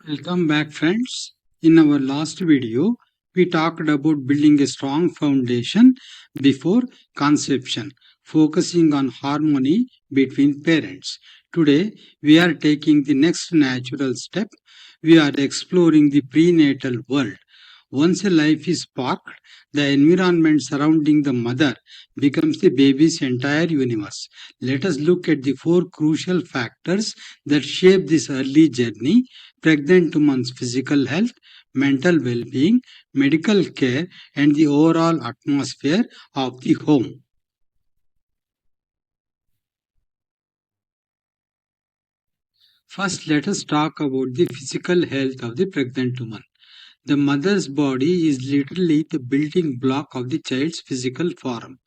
Welcome back, friends. In our last video, we talked about building a strong foundation before conception, focusing on harmony between parents. Today, we are taking the next natural step. We are exploring the prenatal world. Once a life is sparked, the environment surrounding the mother becomes the baby's entire universe. Let us look at the four crucial factors that shape this early journey: pregnant woman's physical health, mental well being, medical care, and the overall atmosphere of the home. First, let us talk about the physical health of the pregnant woman. The mother's body is literally the building block of the child's physical form.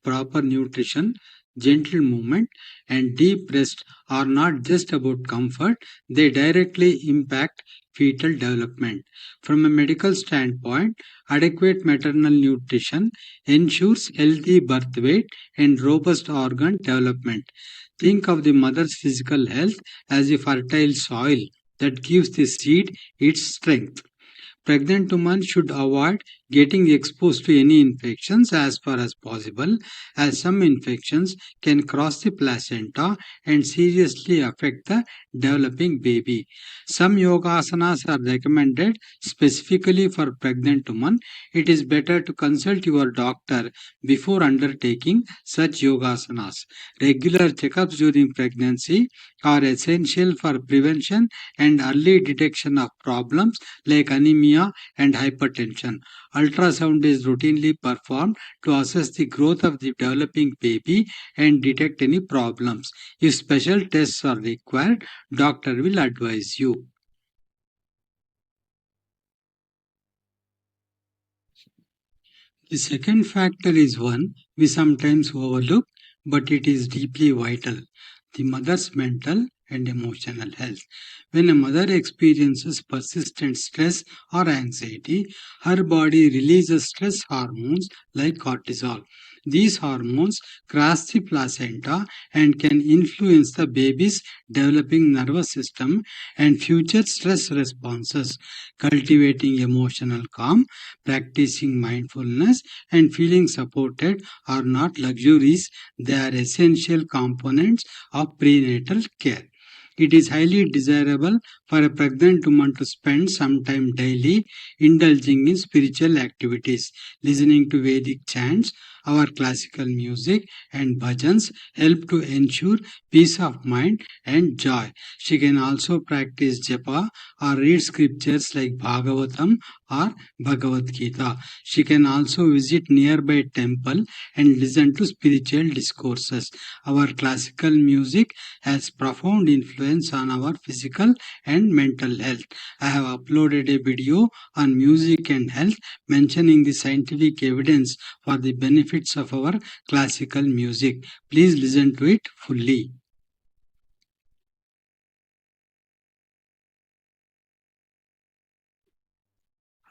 Proper nutrition, gentle movement, and deep rest are not just about comfort, they directly impact fetal development. From a medical standpoint, adequate maternal nutrition ensures healthy birth weight and robust organ development. Think of the mother's physical health as a fertile soil that gives the seed its strength. Pregnant women should avoid getting exposed to any infections as far as possible, as some infections can cross the placenta and seriously affect the developing baby. Some yogasanas are recommended specifically for pregnant women. It is better to consult your doctor before undertaking such yogasanas. Regular checkups during pregnancy are essential for prevention and early detection of problems like anemia and hypertension. Ultrasound is routinely performed to assess the growth of the developing baby and detect any problems. If special tests are required, doctor will advise you. The second factor is one we sometimes overlook, but it is deeply vital: the mother's mental and emotional health. When a mother experiences persistent stress or anxiety, her body releases stress hormones like cortisol. These hormones cross the placenta and can influence the baby's developing nervous system and future stress responses. Cultivating emotional calm, practicing mindfulness, and feeling supported are not luxuries, they are essential components of prenatal care. It is highly desirable for a pregnant woman to spend some time daily indulging in spiritual activities. Listening to Vedic chants, our classical music, and bhajans help to ensure peace of mind and joy. She can also practice japa or read scriptures like Bhagavatam or Bhagavad Gita. She can also visit nearby temple and listen to spiritual discourses. Our classical music has profound influence on our physical and mental health. I have uploaded a video on music and health mentioning the scientific evidence for the benefits of our classical music. Please listen to it fully.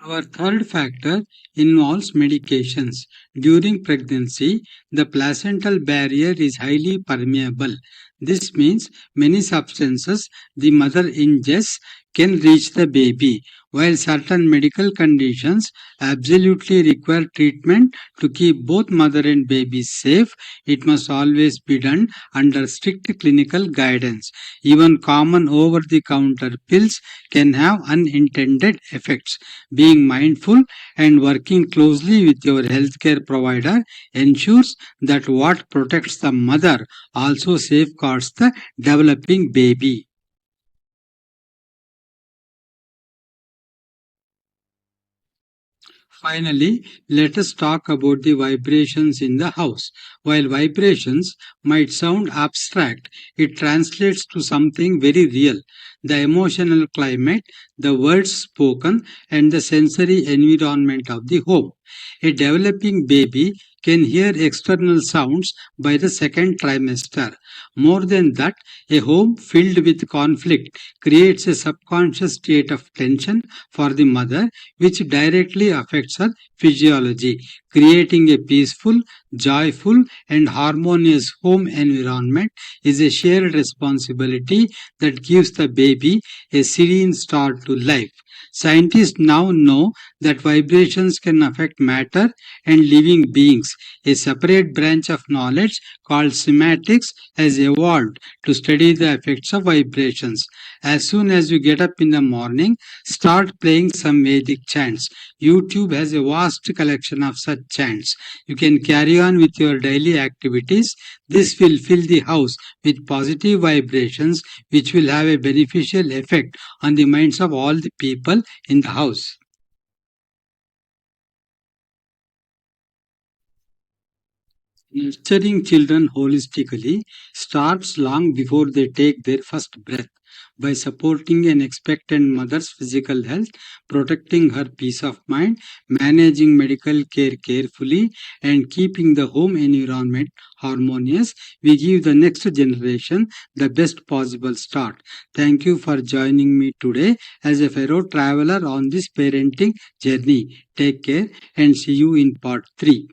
Our third factor involves medications. During pregnancy, the placental barrier is highly permeable. This means many substances the mother ingests can reach the baby. While certain medical conditions absolutely require treatment to keep both mother and baby safe, it must always be done under strict clinical guidance. Even common over the counter pills can have unintended effects. Being mindful and working closely with your healthcare provider ensures that what protects the mother also safeguards the developing baby. Finally, let us talk about the vibrations in the house. While vibrations might sound abstract, it translates to something very real: the emotional climate, the words spoken, and the sensory environment of the home. A developing baby can hear external sounds by the second trimester. More than that, a home filled with conflict creates a subconscious state of tension for the mother, which directly affects her physiology. Creating a peaceful, joyful, and harmonious home environment is a shared responsibility that gives the baby baby a serene start to life. Scientists now know that vibrations can affect matter and living beings. A separate branch of knowledge called semantics has evolved to study the effects of vibrations. As soon as you get up in the morning, start playing some Vedic chants. YouTube has a vast collection of such chants. You can carry on with your daily activities. This will fill the house with positive vibrations, which will have a beneficial effect on the minds of all the people in the house. Nurturing children holistically starts long before they take their first breath. By supporting an expectant mother's physical health, protecting her peace of mind, managing medical care carefully, and keeping the home environment harmonious, we give the next generation the best possible start. Thank you for joining me today as a fellow traveler on this parenting journey. Take care and see you in part 3.